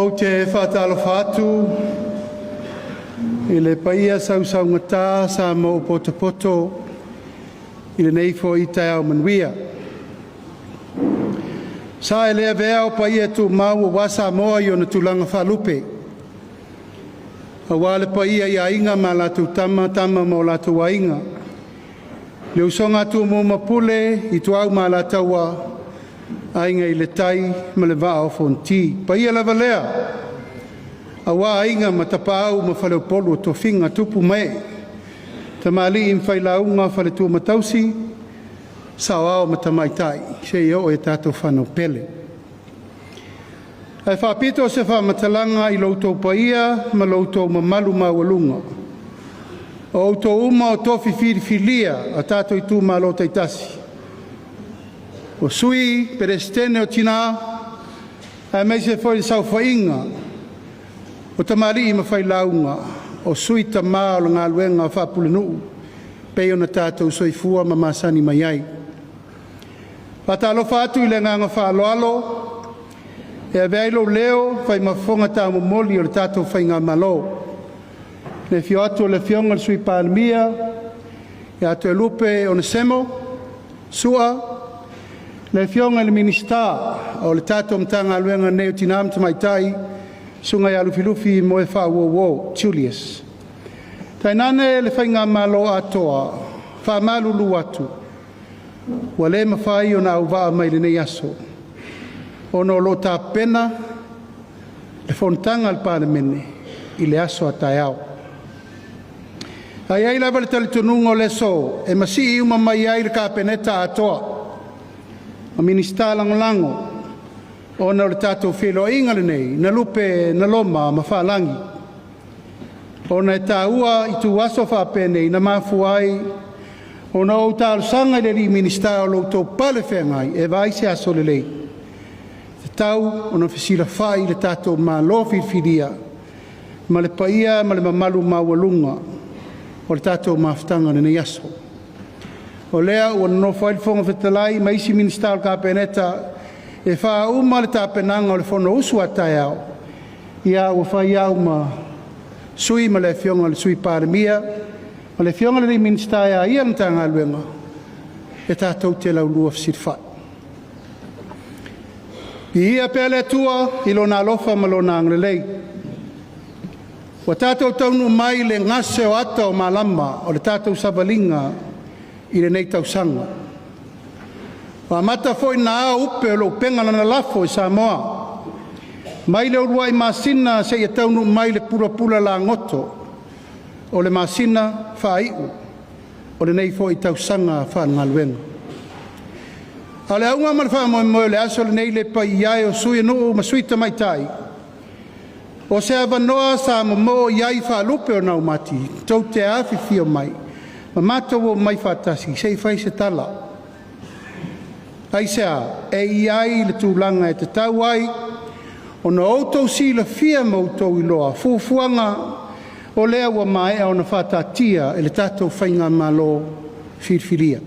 O te whatalofa atu i le paia sausau ngatā sa mo poto i le neifo i te au manuia. Sa e lea vea o paia tu mau o wasa moa i o na tulanga whalupe. A wale paia i a inga ma latu tama mo latu wa inga. Le usonga tu mo mapule i tu au ma lataua ainga i le tai ma le vaa o fonti. Paia lava lea. A wā ainga ma tapau ma whaleu polu o to finga tupu mai. Ta mali im whailaunga whale tu matausi. Sa wao ma tamaitai. Se o e tātou whanau pele. Ai whapito se wha matalanga i loutou paia ma loutou ma malu ma walunga. O outou uma o tofi whiriwhilia a tātou i tū ma lo taitasi. O sui perestene o tina a mei se foi sau whainga o tamari i ma whailaunga o sui tamā o ngā luenga o whapulinu pei o na tātou soifua ma masani mai ai. Patalofa atu i le nganga whaaloalo e a veilo leo whai mafonga tā momoli o le tātou whainga malo. Le fio atu o le fionga le sui pālimia e atu e lupe o na semo sua le fionga le minista o le tato mtanga luenga neo tinam tamaitai sunga ya lufilufi mo e wha wo Julius. Tainane le whainga malo atoa, wha malulu atu. Wa le mawhai o na uwaa mai le nei aso. O no lo ta pena le fontanga al paramene i le aso a tai au. Ai ai lava le talitununga o le so e masi i uma mai ai le ka peneta atoa. A minista lango o na le tātou whilo inga le nei, na lupe na loma ma whalangi. O na e tāua i tu aso whapene na mafu ai, o na o tālu sanga le li minista o loutou pale whengai, e vai se aso le lei. Te tau o na whisila whai le tātou ma lo whiwhiria, ma le paia ma le mamalu ma walunga, o le tātou ma whtanga le nei aso. O lea ua no whailifonga whetalai ma isi minista o ka peneta e wha uma le tāpenanga o le whono usu atai au. Ia ua whai au ma sui ma le fionga le sui pāremia ma le fionga le minista ia ia na tanga luenga e tātou te lau lua whasirwhai. I ia pele atua i lona alofa ma lona anglelei. Wa tātou taunu mai le ngase o ata o malama o le tātou savalinga i le nei tausanga. Wa mata foi na a upe o lo penga na lafo i Samoa. Mai le urua i masina se i taunu mai le pura la ngoto o le masina whaiu o le nei foi tausanga whangaluenga. A le aunga ma le whamoe le aso le nei le pai iai o sui no ma suita mai tai. O se avanoa sa mo iai whalupe o nau mati, tau te awhi fio mai. Ma mātou o mai whātasi, sei whai se tala. Ai sea, e iai le tūlanga e te tau ai, o na outou si la fia mautou i loa, fuafuanga o lea ua mai o na whātātia e le tātou whainga malo whirwhiria.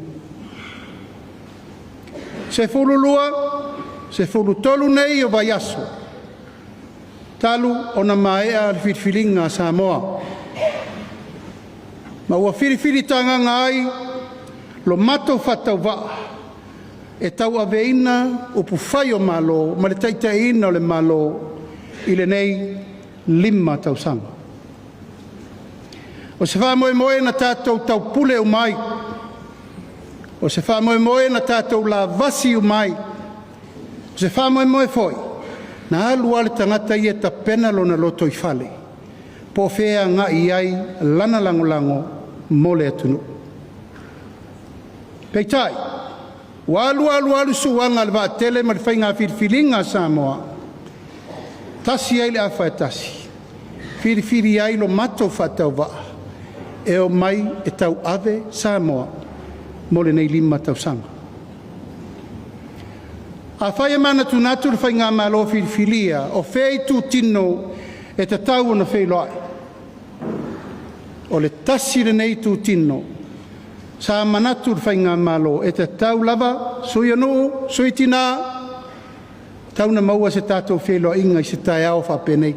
Se whululua, se whulutolu nei o vai aso. Talu o na maea le whirwhiringa Samoa. Ma ua whiriwhiri tanga ngai, lo mato whatau waa, e tau aveina o puwhai o malo, ma le taitaina o le malo, i le nei 5 tausanga. O se wha moe na tātou tau pule o mai, o se wha moe na tātou la vasi o mai, o se wha moe foi, na alu ale tangata i e ta pena lo na loto i whale. Po whea ngā iai lana lango mole atunu. Peitai, walu suanga le vātele ma le whainga whirwhiringa Samoa. Tasi ai le awha e tasi. Whirwhiri ai lo mato whatau waa. E o mai e tau ave Samoa mole nei 5 tausanga. A whaia mana tunatu le whainga malo whirwhiria o whei tu tino e te tau na whei loai. O le tasi le nei tu tino, sa manatu le whainga malo, e te tau lava, sui anu, sui tina, tauna maua se tātou whelo inga I se tai ao whapenei.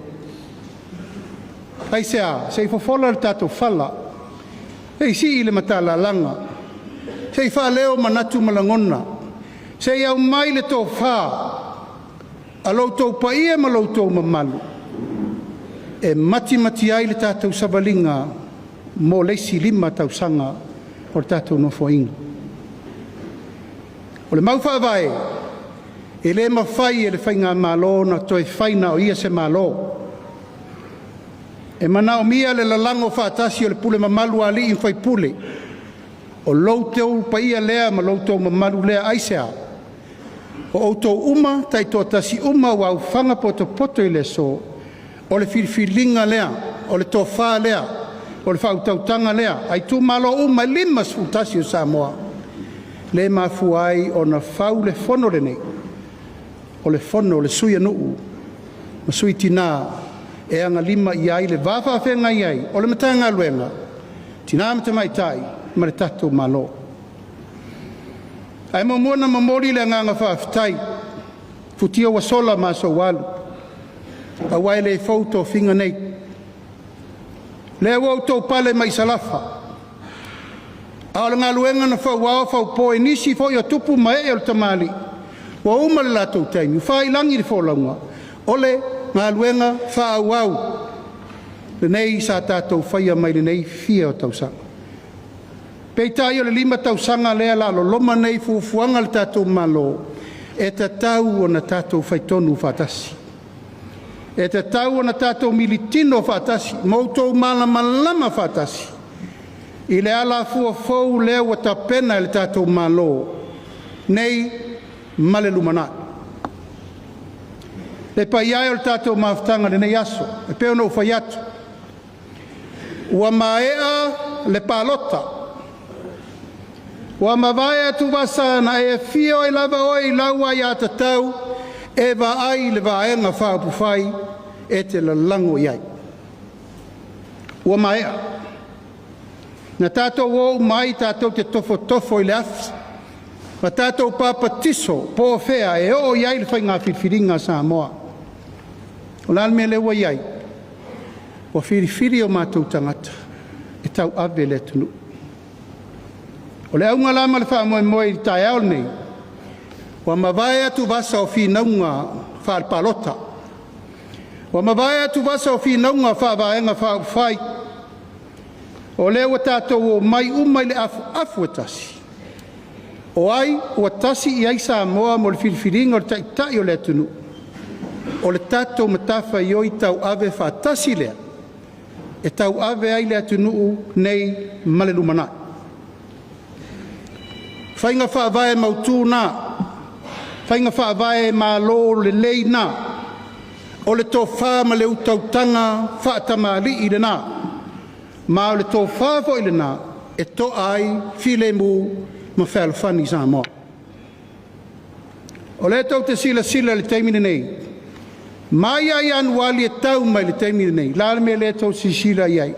Ai sea, se I fofola le tātou whala, e si I le matala langa, se I wha leo manatu malangona, se I au mai le tō wha, a loutou pa ia ma loutou mamalu, e mati ai le tātou savalinga, mo leisi lima tausanga, o le tātou nofo inga. O le mau whaavae, e le mawhai e le whainga malo na toi whaina o ia se malo. E mana o mia le lalango whaatasi o le pule mamalu ali in whai pule. O louteu pa ia lea ma louteu mamalu lea aisea. O outou uma, tai tō tasi uma wau whanga poto poto I le so. O le whiriwhiringa lea, o le tō wha lea, o le whautautanga lea. Ai tū malo uma lima sfutasi o Samoa. Le mafuai o na whau le whono le nei. O le whono, le sui anuu, ma sui tina, e anga lima I ai le wafa whenga I ai, o le matanga luenga, tina mata mai tai, ma le tatou malo. Ai mamona mamori le nganga whaafitai, futia wa sola ma so walu, a wai le fauto finga nei. Le wauto pale mai salafa, a le ngā luenga na whau wao whau poe nisi fo I o tupu mai e o tamali, wa uma le latou taimi, whai langi le wholaunga, ole ngā luenga wha wau, le nei sa tātou whaia mai le nei fia o tausanga. Peitai o le lima tausanga lea la loma nei fufuanga le tātou malo, e ta tau o na tātou whaitonu whatasi. E ta tau o na tātou militino whatasi, mautou malama whatasi. I le ala fua fau lea wa ta pena le tātou malo, nei male lumana. Le pai ai o le tātou maafutanga le nei aso, e peo no whai atu. Ua maea le palota. Ua mawai atu wasa na e fio e lava oi laua I ata tau, e wa ai le vaenga whaapufai, e te lalango iai. Ua maea. Na tātou o mai tātou te tofo I le afi. Ma tātou papatiso, po whea, e o iai le whai ngā whiriwhiringa Samoa. O lal me le ua iai, o whiriwhiri o mātou tangata, e tau ave le tunu. O le aunga lama le wha moe I tai aol nei, wa mawai atu vasa o whinaunga wha palota. Wa mawai atu vasa o whinaunga wha vaenga wha whai. O le ua tātou o mai umai le afu e tasi. O ai, ua tasi I ai Samoa mo le whiriwhiringa o le taitai o le tunu. O le tātou matafa I oi tau ave whaatasi lea, e tau ave ai lea tunuu nei male lumana. Whainga whaavae mautū nā, whainga whaavae mālo le lei nā, o le tō wha ma le utautanga whaatamali I le nā, ma o le tō wha fo I le nā, e tō ai while mu ma whalawhani Samoa. O le tau te sila le teimine nei, mai ai anuali e tau mai le teimine nei, lāle me le tau sisila iai,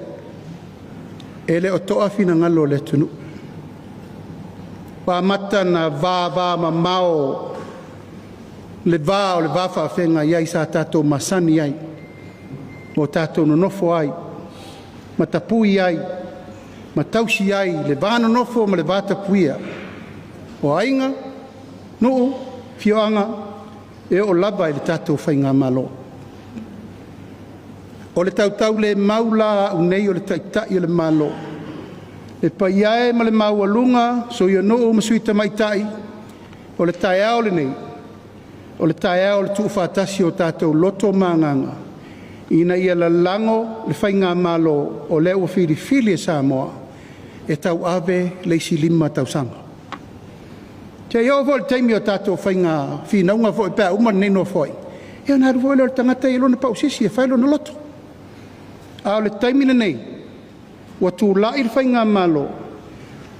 e le o toa fina ngalo le tunu. Wa mata na vā ma mao, le vā o le vāwha whenga iai sa tātou masani iai, o tātou nonofo ai, ma tapui ai, ma tausi ai, le vāna nofo ma le vātapuia, o ainga, nuu, fioanga, e o lava I le tātou whainga malo. O le tautau le maula unei o le taitai o le malo. Le paiae ma le maualunga, so ia nuu masuita maitai, o le taiao le nei, o le taiao le tuuwhatasi o tātou loto manganga, ina ia lalango le whainga malo o le ua whiriwhiri e Samoa, e tau ave leisi lima tausanga. Te iau fo le teimi o tātou whainga whinaunga fo e pēr uma neno foi. E ana haru fo le tangata I lona pausisi e whailo na loto. A o le teimi le nei, ua tū lai le whainga malo,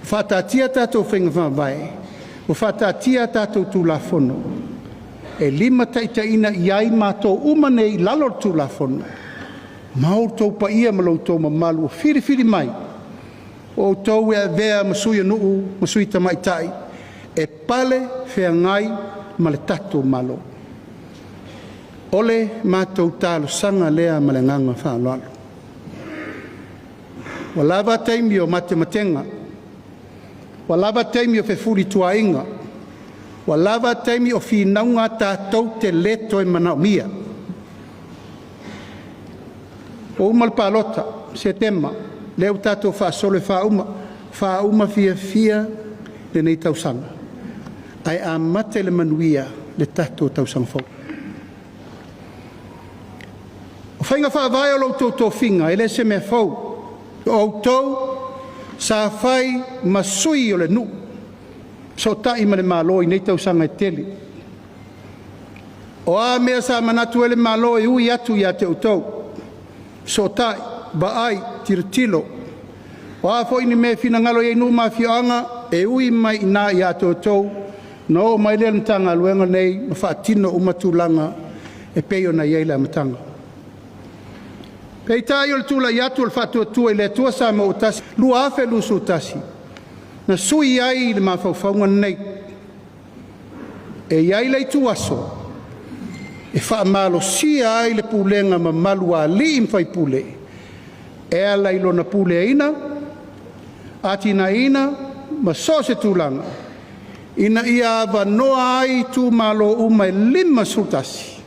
whātātia tātou whainga whāwae, ua whātātia tātou tū la whono. E lima taitaina iai mātou uma nei lalo tū la whono. Mau tau pa ia malau tau mamalu o whiri mai. O tau e vea masui anuu, masui tamaitai. E pale whea ngai ma le tatou malo. ole mātou tālosaga lea ma le agaga fa'aloalo. Ua lava taimi o matematenga, ua lava taimi o fefuli tuaiga, ua lava taimi o finauga tatou te leto e manaʻomia. O uma le palota setema lea u tatou fa'asolo e fa'auma fiafia lenei tausaga ae amata i le manuia le tatou tausaga fou. O whainga whaavae o loutou tofinga, ele se mea fau. O outou, sa whai masui o le nu. So tai ma le malo i nei tausanga e tele. O a mea sa manatu ele malo i ui atu i a te outou. So tai, baai, tiratilo. O a fo ini me fina ngalo i nu ma fioanga, e ui mai ina i a te outou. No mai le mtanga luenga nei, ma whaatino umatulanga, e peio na iei la mtanga. Pei tai o le tula i atu o le whatuatua i le atua sa ma utasi, lua afe lusu utasi. Na sui ai le mawhauwhaunga nei. E iai lei tu aso. E wha malo si ai le pulenga ma malu a li imwhai pule. E ala ilo na pule ina, ati na ina, ma so se tūlanga. Ina ia ava noa ai tu malo uma e 5 sultasi.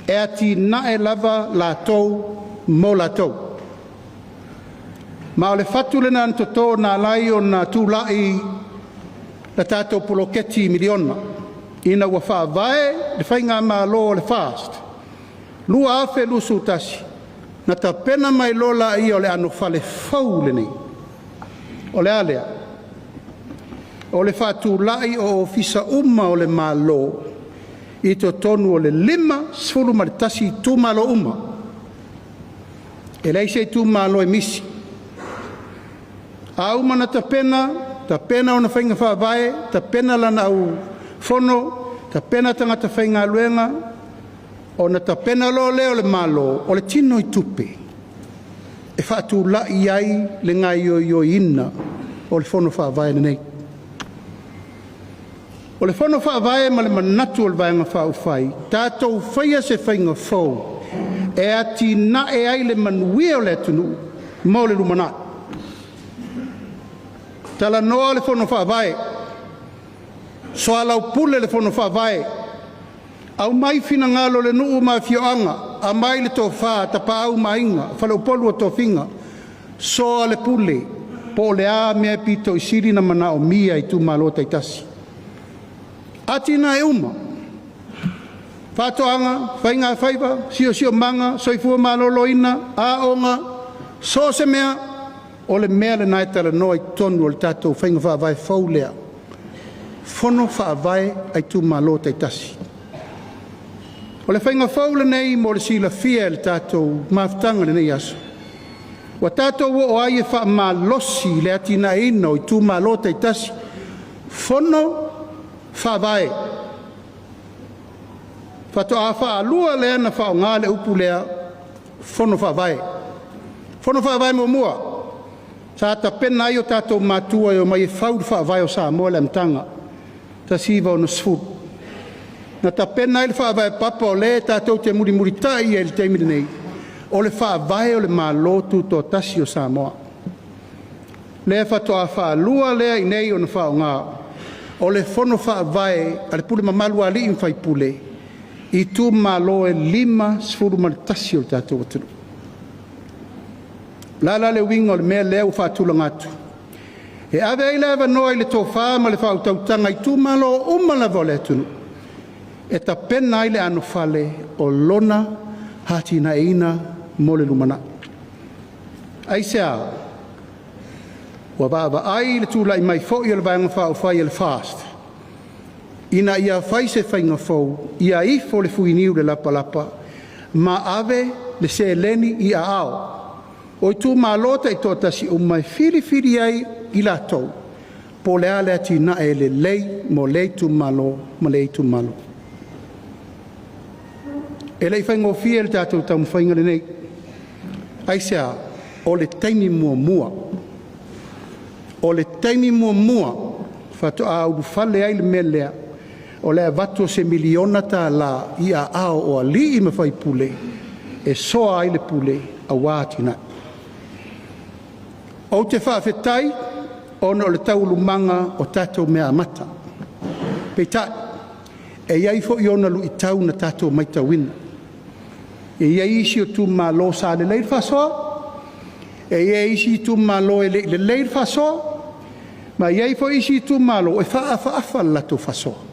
E ati na e lava la tau mo la tau. Ma o le fatu le na antoto na lai o na tūlai la tātou poloketi miliona. Ina ua whaavae le whainga malo o le fast. Lua afe lusu tasi. Na ta pena mai lola i o le ano fale fau le nei. O le alea. O le fatu lai o ofisa uma o le malo. I to tonu o le 5 sfulu maritasi tu malo uma. E lei sei tu malo e misi. Au mana ta pena ona whainga whaavae, ta pena lana au fono, ta pena tangata whainga luenga, ona ta pena lo leo le malo, o le tino i tupe. E whaatu la iai le ngai yo ina, o le fono whaavae nei. O le fono whaavae ma le manatu o le vaenga whaufai, tātou whaia se whainga fau, e ati na e ai le manuia o le atunu, mo le lumana. Tala noa le fono whaavae, so alau pule le fono whaavae, au mai fina ngalo le nuu ma fioanga, a mai le tō wha, tapa au mainga, whalau polu o tō finga, so le pule, po le a mea pito i siri na mana o mia i tu malo taitasi. Ati na e uma, whatoanga, whainga whaiva, sio manga, soifua malolo ina, a onga, so se mea, o le mea le naetala noa i tonu o le tātou whainga whaavae fau lea. Fono whaavae ai tu malo taitasi. O le whainga fau le nei mo le sila fia le tātou maftanga le nei aso. Wa tātou o ai e wha malosi le atina ino i tu malo taitasi. Fono whaavae. Fato a wha alua lea na wha o ngā le upu lea fono whaavae. Fono whaavae mo mua. Sa ta pena ai o tātou mātua o mai e whauru whaavae o sa moa le mtanga. Ta siva o na sfuru. Na ta pena ai le whaavae papa o le tātou te muri tai e le teimiri nei. O le whaavae o le mālotu tō tasi o sa moa. Lea fato a wha alua lea i nei o na wha o ngā. O le fono whaavae a le pule mamalu a li in whai pule. I tu malo e 5 sfuru maritasi o le tātou atunu. Lala le winga o le mea lea u whaatula ngatu. E ave ai lewa noa i le tō wha ma le whautautanga i tu malo umalawa o le atunu. E ta pena ai le ano whale o lona hati na eina mo le lumana. Ai se a, ua wawa ai le tūla i mai fo i le vanga wha o whai le fast. Ina ia whai se whainga fau, ia ifo le fuiniu le lapa, ma ave le se leni i a ao. O i tū mālota i tō tasi o mai whiri ai i la tau. Po le ale ati na e le lei mo lei tū mālo, ma lei tū mālo. E lei whaingo fia le tātou tamu whainga le nei. Aisea, o le taimi mua. O le taimi mua, whato a uru whale ai le melea. o le vatu se miliona ta la ia ao o ali i mawhai pule e soa ai le pule a wātina. O te whaafetai ona o le taulumanga o tātou mea mata. Peitai, e iai fo i ona lu i tau na tātou maita wina. E iai isi o tu malo sa le leir whasoa, e iai isi tu malo e le leir whasoa, ma iai fo isi tu malo e whaafa lato whasoa.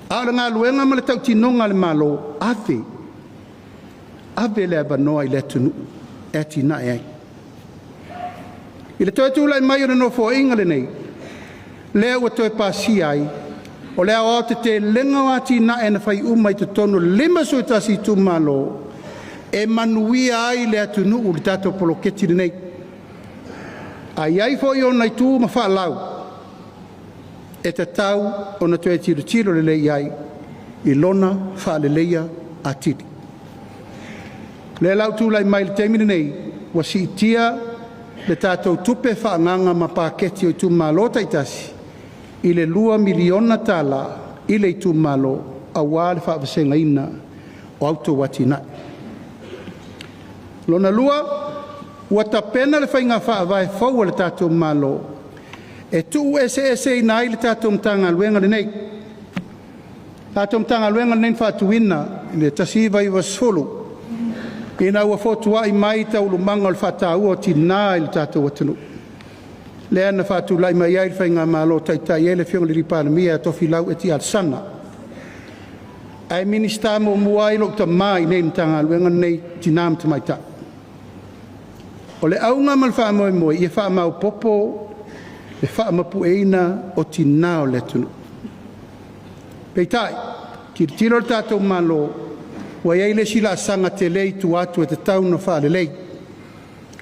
Aora ngā luenga ma le tau tinonga le malo, ave le abanoa i le tunu, e tina e ai. I le toi tūlai mai o no fo inga le nei, lea ua toi pāsi ai, o lea o te lenga wati na e na whai umai te tonu lima sui tasi tu malo, e manuia ai lea tunu u le tato poloketi le nei. Ai ai fo i o nai tū ma wha lau, e te tau o na toi tiro le lei ai, i lona wha le leia a tiri. Le lau tūlai mai le teimini nei, wa si itia le tātou tupe whaanganga ma pāketi o i tu malo taitasi, i le 2 miliona tala i le i tu malo a wā le whaawasenga ina o auto watina. Lona lua, ua tapena le whainga whaawai fau le tātou malo, e tu ese ina ai le tātou mtanga luenga le nei. Tātou mtanga luenga le nei whaatuina, le tasiva i wasfolu, ina ua fotua i mai tau lumanga le whatau o tina i le tātou watanu. Lea na whatu lai mai ai whainga malo taitai e le whionga li ripana mia tofi lau e ti alsana. Ai minista mo muai lo ta mai nei mtanga luenga nei tinam te maita. O le aunga mal wha moe moe i wha mau popo le wha mapu eina o tina o le tunu. Peitai, ki tiro le tātou malo wa iai le sila sanga te lei tu atu e te tau no wha le lei.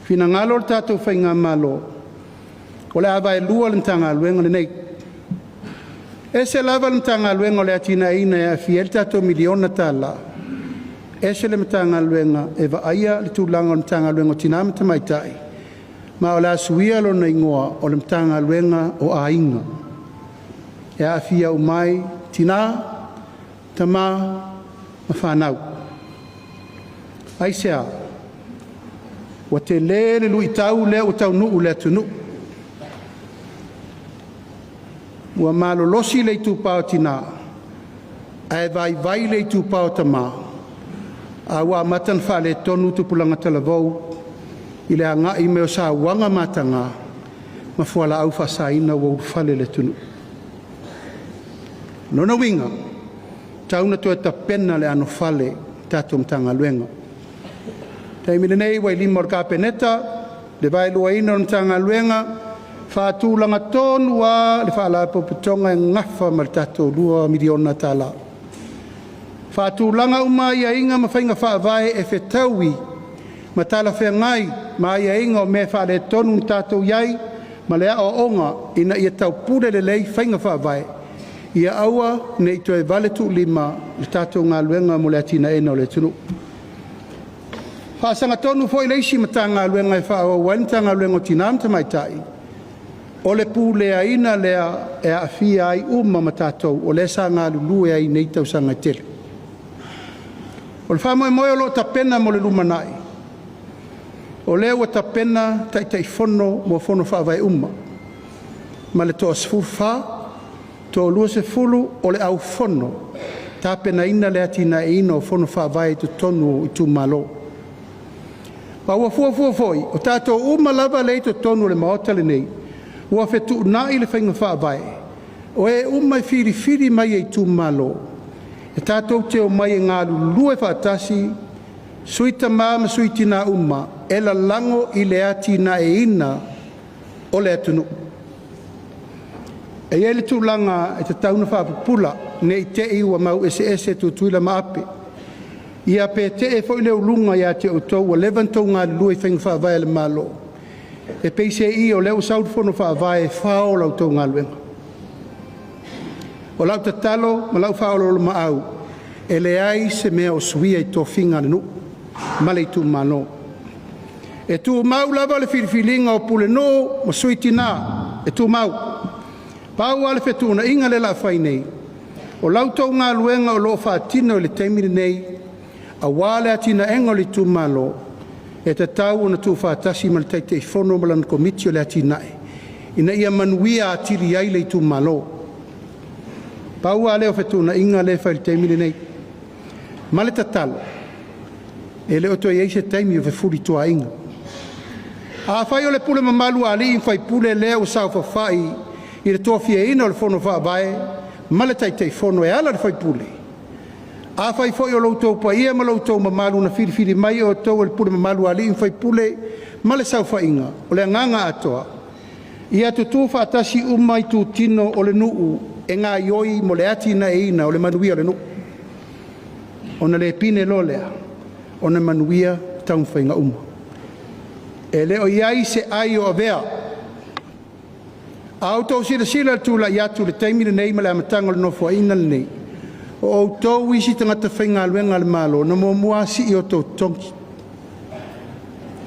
Fina ngalo le tātou whainga malo o le awa e lua le tanga luenga le nei. E se lava le tanga luenga o le atina ina e a fiel tātou miliona tala. E se le tanga luenga e va aia le tūlanga o le tanga luenga o tinama te maitai. Ma o le asuia lo na ingoa o le tanga luenga o a inga. E a fia o mai tina, tama, ma whanau. Ai sea, wa te le lui tau le o tau nuu le tunu. Ua malo losi le tu pao tina, ai vai le tu pao tama, a wa matan wha le tonu tu pulanga talavou, i le anga i meo sa wanga matanga, ma fuala au whasaina wa urfale le tunu. Nona winga, tauna to ta pena le ano fale tato mtanga luenga. Taimile nei wai limor ka peneta, le vai lua ina mtanga luenga, whaatūlanga tonu wa le whaala popitonga e ngafa ma tato 2 miliona tala. Whaatūlanga uma ia inga ma whainga whaavae e whetaui, ma tala whea ngai, ma ia inga o me whaale tonu tato iai, ma lea o onga ina ia tau pure le lei whainga whaavae. Ia aua ne ito e vale tu lima le tātou ngā luenga mo le atina ena o le tunu. Whaasanga tonu fo i leisi ma tā ngā luenga e whaawa wani tā ngā luenga o tinam ta maitai. O le pū lea ina lea e a fia ai uma ma tātou o le sa ngā lulu e ai nei tau sanga tele. O le wha moe moe o lo ta pena mo le lumanai. O le ua ta pena tai fono mo fono whaawai uma. Ma le toa sfufa to lua se fulu o le au fono, tā pena ina le atina e ina o fono whaavai tu tonu i tu malo. Pa ua fua foi, o tātou uma lava le to tonu le maota le nei, ua whetu na i le whainga whaavai, o e uma i whiri mai e tu malo, e tātou te o mai e ngā lulue whaatasi, suita māma suitina uma, e la lango i le atina e ina o le atunu. E ele tūlanga e te tauna whaapupula ne i te iwa mau ese tu tuila maape. Ia pe te e fo leo lunga ia te o tau a levantou ngā lua i whainga whaavai le malo. E peise i o leo sautfono whaavai e whao lau tau ngā luenga. O lau tatalo ma lau whao lo maau e le ai se mea o suia i tō whinga nu ma le i tū mano. E tū mau lava le whiriwhilinga o pule no mo suitina e tū mau. Pau ale whetuna inga le la whai nei, O lautou ngā luenga o lo whātino le teimiri nei, a wale atina enga le tūmalo, e te tau na tū whātasi ma le teite I whono ma lan komiti o le atinae. Ina ia manuia atiri ai le tūmalo. Pau a leo whetuna inga le whai le teimiri nei. Ma le tatalo, e le oto i eise teimi o whefuri tua inga. A whai o le pule mamalu a li whai pule leo sau whawhai I le toa fia ina o le whono whaavae, ma le taitei whono e ala le whai pule. A whai whai o loutou pa ia ma loutou mamalu na whiri mai o tau le pule mamalu a li whai pule, ma le sau whainga, o le nganga atoa. Ia tutu whaatasi umai tu tino o le nuu, e ngā ioi mo le ati na e ina o le manuia o le nuu. O na le pine lo lea, o na manuia taun whainga uma. E leo iai se ai o avea. Auto sila tu la iatu le taimire nei ma le amatanga le nofo aina le nei. O tau isi tangata whainga luenga le malo, na mo muasi I o tau tongi.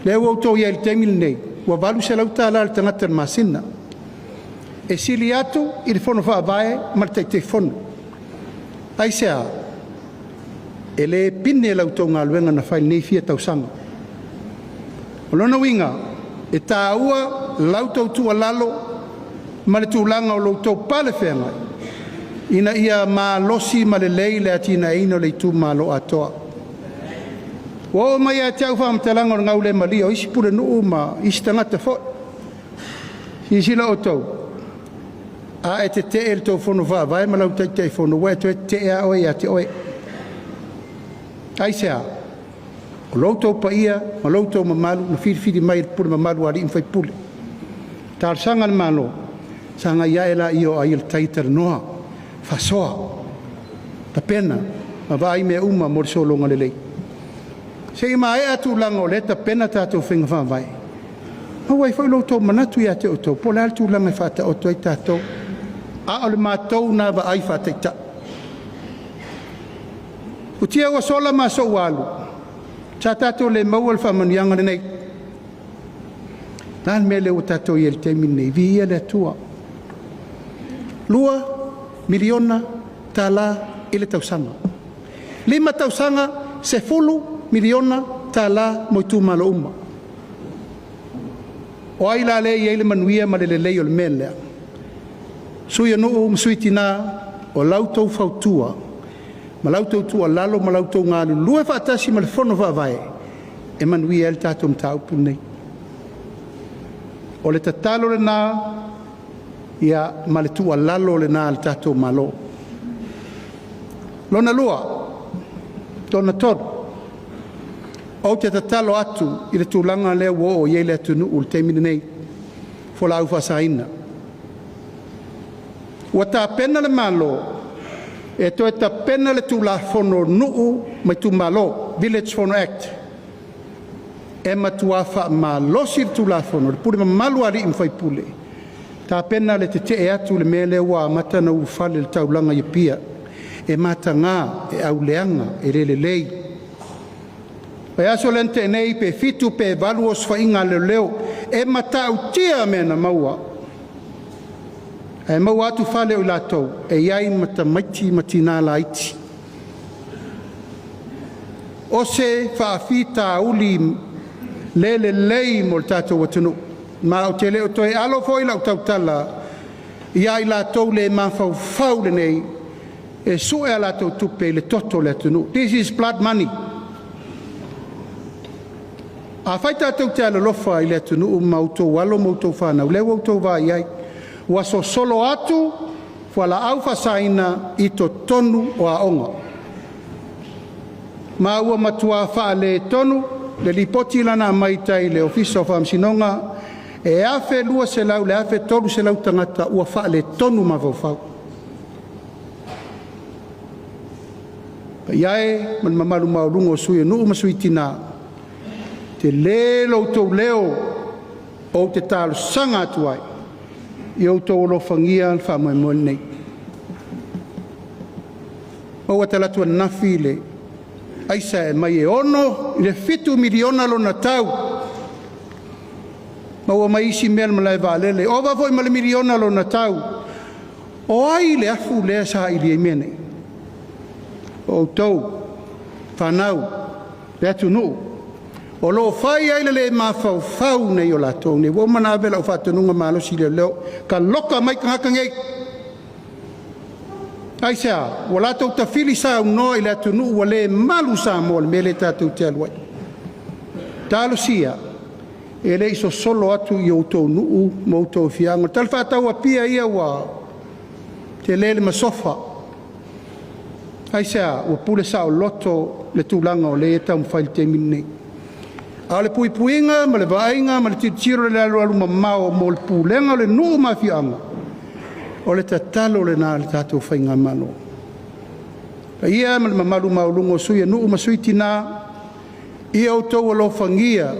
Leo o tau iai le taimire nei, ua valu se lauta ala le tangata le masina. E sili atu I le whono whaavae ma le taitei whono. Ai sea, e le pine lautou ngā luenga na whai nei fia tau sanga. O lona winga, e tā ua lautou tua lalo, ma le tūlanga o lautou pale whenga. Ina ia mā losi ma le lei le atina eino le tū mā lo atoa. O mai a te au whaamtalanga o ngau le mali o isi pule nuu ma isi tangata fo. Isi la o tau. A e te el tau whono wha vai ma lau teitei whono wai to e te ea oe a te oe. Ai sea. O lautou pa ia, ma lautou mamalu, na whiri mai pule mamalu ali in whai pule. Tār sanga le malo. Sanga ia e la io a il taitar noa, whasoa, ta pena, ma vai mea uma mori solonga le lei. Se I maa e atu langa o le ta pena tātou whinga whawai. Ma wai whai lautou manatu ia te oto, po le altu langa I whata oto I tātou. A o le mātou nā wa ai whata I ta. Utia wa sola ma so walu, tā tātou le maua le whamanianga le nei. Nān mele o tātou I el temi nei, vi ia le atua. Lua miliona tala I le tausanga. 5 tausanga se fulu miliona tala mo tu malo uma. O ai la le I le manuia ma le lei o le mele. Sui anu msuitina o lautou fautua. Ma lautou tua lalo ma lautou ngalu. Lua whaatasi ma le whono whaavae. E manuia el tātou mtau punei. O le tatalo le nā ia ma le tua lalo le nā le tātou malo. Lona lua, tona toru, o te tatalo atu I le tūlanga lea wo o iei le atu nuu le teimine nei, fola au whasaina. Ua tā pena le malo, e to e tā pena le tūla whono nuu mai tū malo, Village Phono Act. E matua wha ma losi le tūla whono, le pule ma malu ari I mwhai pule. Tā pena le te e atu le mele wa mata na ufale le taulanga I pia. E mata ngā e au leanga e rele lei. Pai aso lente e nei pe fitu pe valu o swainga le leo e mata au tia mena maua. E maua atu fale o I latou e iai mata maiti matina la iti. O se whaafita uli lele lei mo le tātou watunu. Ma o te leo toi alo foi lau tautala ia I latou le mawhau fau le nei e sue a latou tupe le toto le atunu. This is blood money. A whai tātou te alalofa I le atunu mautou walo mautou whanau. Leo autou wā iai. Ua so solo atu wala au whasaina I to tonu o aonga. Ma ua matua wha le tonu le lipoti lana mai tai le office of Amsinonga e afe lua se lau, le afe tolu se lau tangata ua wha le tonu ma vaufau. Pa iae, man mamalu maurungo o sui, nuu masui tina, te le loutou leo o te talo sanga atuai, I outou lo fangia wha moe moe nei. O atalatu nafi le, aisa e mai e ono, I le 7 miliona lo na tau, ma ua mai isi mea malai vaalele. O wafoi ma le miliona lo na tau. O ai le afu lea sa ili e mene. o tau whanau le atu nuu o lo fai ai le mawhau nei o latou nei wo mana vela o whatanunga malosi leo ka loka mai ka haka ngei ai sea o latou ta fili sa unoa i le atu nuu wa le malu sa mo le mele tatou te aluai talo sia e le iso solo atu i outou nuu mo outou fianga tal whatau a pia ia wa te lele masofa ai sea ua pule sa o loto le tūlanga o le tau mwhaili te minei a le puipuinga ma le vainga ma le titiro le alu mamao mo le pulenga o le nuu mafianga o le tatalo le nā le tātou whainga mano ka ia ma le mamalu maulungo sui nuu masui tina ia outou alo whangia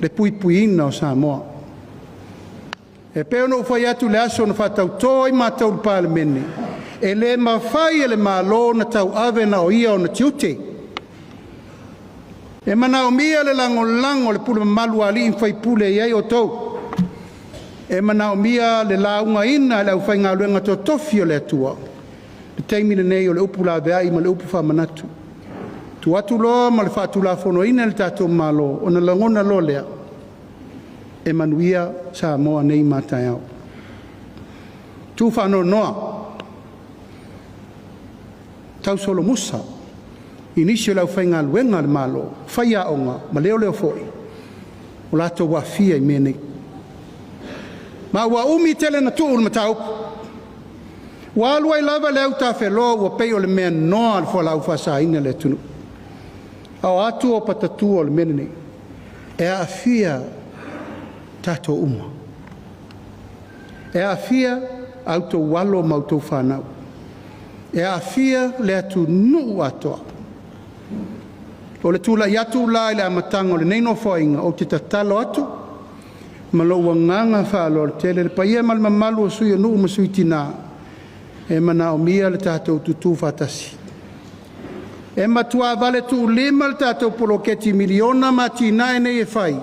le puipuina o Samoa e peo no whai atu le aso na whatau toi mātau le pālemene e le mawhai e le mālo na tau ave na o ia o na tiute e mana o mia le lango le pule malu ali in whai pule iai o tau e mana o mia le launga ina le au whai ngā luenga to tofi o le atua le teimi le nei o le upu la vea ima le upu whamanatu tu atu loa ma le whaatu la fono ina le tātou mālo o na langona lo lea e manuia Samoa nei mātai au tu whano noa tau solo musa inisio lau whainga luenga le malo whaia onga ma leo foi o lato wafia I mene ma ua umi tele na tuu ma tau wa aluai lava leo ta whelo ua pei o le mea noa al whalau whasa ina le tunu au atu o patatu o le mene nei e a fia tato uma e a fia auto walo mautou whanau e a fia le atu nuu atoa o le tula I atu la I le amatanga o le neino whainga o te tatalo atu ma lo wanganga whaalo le tele le paia mal mamalu o sui o nuu ma sui tina e mana o mia le tātou tutu whatasi e matua vale tu lima le tātou poloketi miliona ma tina e nei e whai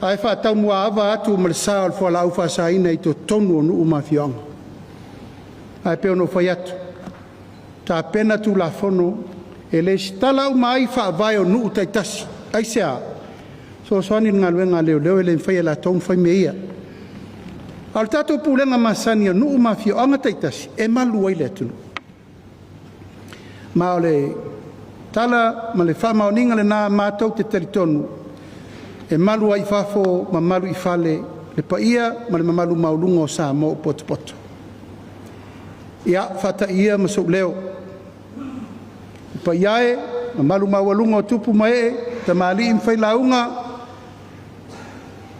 ai whatau mua awa atu ma le sao le whalau whasaina I to tonu o nuu ma fionga ai peo no whai atu ta pena tu la fono e le stala mai fa vai o nu taitasi ai sea so soani nga luenga leo le fai la ton fai meia al tato pulenga masani nu ma fio anga taitasi e malu ai le tu ma ole tala ma le fa ma oninga le na matou te teritonu e malu ai fafo ma malu I fale le paia ma le malu maulunga o Samoa poto ia fata ia ma so leo pa iae malu mawalunga o tupu mai te mali in fai launga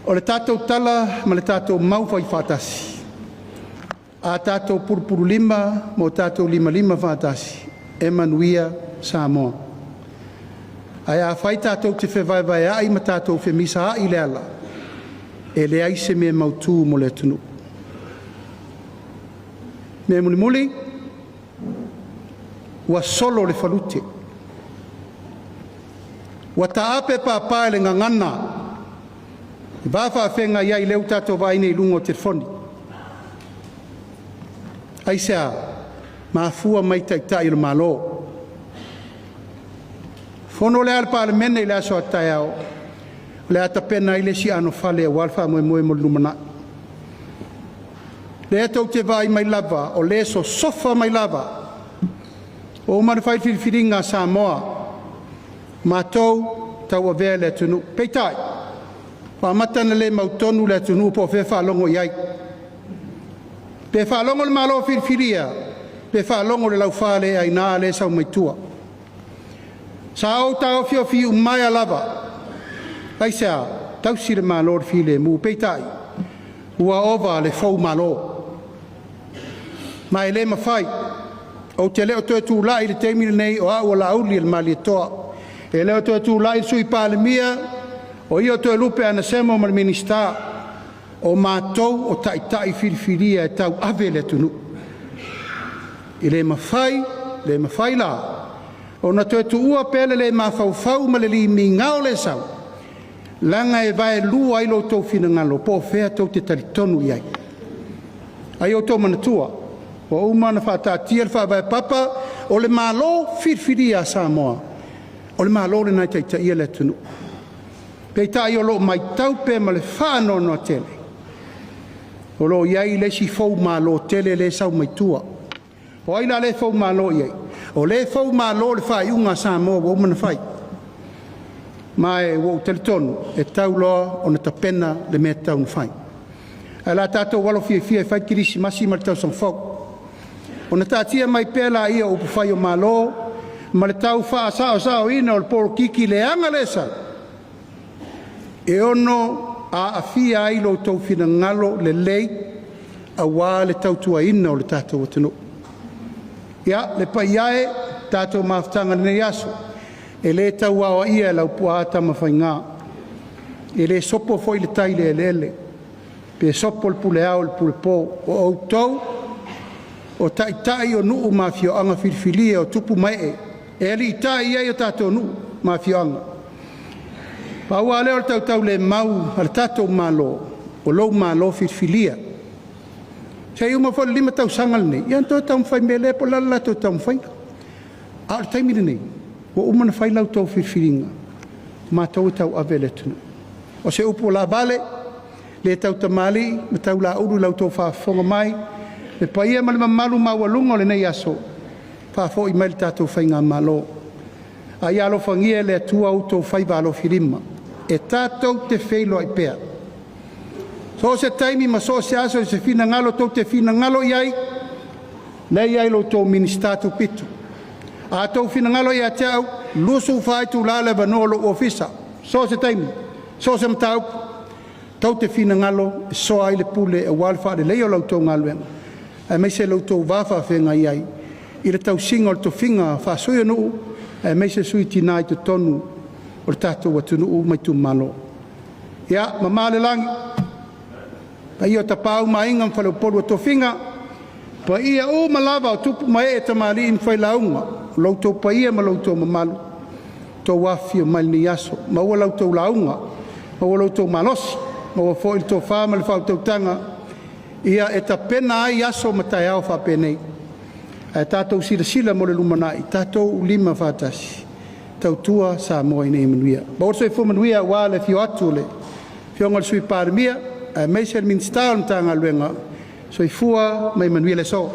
o le tātou tala ma le tātou mau fai whatasi a tātou purpuru lima mo tātou lima whatasi e manuia Samoa ai a fai tātou te whewai ai ma tātou whemisa ai le ala e le aise me mautu mo le tunu me muli wa solo le falute wa taape papa le ngangana va fa fenga ia I leu tato vai nei lungo telefoni ai sa ma fua mai tai le malo fono le al parlamento le so taiao le atapena ile si ano fale walfa mo lumana le tau te vai mai lava o le so sofa mai lava o mana fai firinga Samoa matou tau avea le tunu peitai pa matana le mautonu le tunu po fe whalongo iai pe whalongo le malo firia pe whalongo le lau whale ai nā le sau maitua sa au tau fiofi umai a lava ai sea tau sire malo file mu peitai ua ova le fau malo mai le mawhai o te leo toe tū lai le teimile nei o au la auli le mali toa e leo toe tū lai sui palemia o io toe lupe ana semo mal minista o mātou o tai filifilia e tau ave le tunu I le mawhai la o na toe tu ua pele le mawhau ma le li mi ngao le sau langa e vai lua ilo tau fina ngalo po fea tau te taritonu iai ai o tau manatua o umana whatatia le whabai papa o le malo firfiria Samoa. O le malo le nai taita ia le tunu. Pei tai o lo mai tau pe ma le whāno no tele. O lo iai le si fau malo tele le sau mai tua. O aina le fau malo iai. O le fau malo le whai unga Samoa o mana whai. Mai o teletonu e tau loa o na tapena le mea tau na whai. E la tātou walo fia fia whai kirisi masi ma le tau sang fau. O na tātia mai pēla ia upu whai o malo, ma le tau wha sao ina o le poro kiki le anga lesa. E ono a awhia ai lo tau whina ngalo le lei, a wā le tau tua ina o le tātou atano. Ia, le pai ae, tātou maafutanga nei aso. E le tau awa ia lau puata ma whai ngā. E le sopo foi le taile e lele. Pe sopo le pule au le pule pō. O au tau, o tai o nuu mafio anga filfilia o tupu mai e. E ali tai ia o tātou nuu mafio anga. Pa ua leo le tau le mau al tātou malo. O lou malo filfilia. Sei uma fo lima tau sangal nei. Ian tō tau mwhai mele po lala tō tau mwhai. A le taimire nei. O umana whai lau tau whiwhiringa, ma tau tau avele tunu. O se upo la vale, le tau tamali, ma tau la uru lau tau whaafonga mai, le paia ma le mamalu mawalunga o le nei aso, whaafo i mai le tātou whainga malo. A ialo whangia le atua au tau whai valo whirima, e tātou te wheilo ai pea. So se taimi ma so se aso se fina ngalo tau te fina ngalo iai, le iai lo tau ministatu pitu. A tau fina ngalo ia te au, lusu whai tu lale vanolo ofisa. So se taimi, so se mtau, tau te fina ngalo, so ai le pule e walfa le leo lau tau ngaluenga. E meise lau tau wafa whenga iai, i le tau singa o le tau whinga wha suia nuu, e meise sui tina i te tonu o le tātou atu nuu mai tu malo. Ia, mamale langi, pa ia ta pau ma inga mwhalau polu o tau whinga, pa ia o malava o tupu mai e tamali in whai launga, lau tau pa ia ma lau tau mamalu, tau wafia mai ni aso, ma ua lau tau launga, ma ua lau tau malosi, ma ua fo il tau whama le whau tau tanga, ia e ta pena ai aso ma tai au whapenei. E tātou sila mo le lumanai, tātou lima whātasi, tau tua sa moa i nei manuia. Ba orso e fu manuia wā le fio atu le, fio ngal sui pārmia, e meise le minstau na tanga luenga, so i fua mai manuia le so.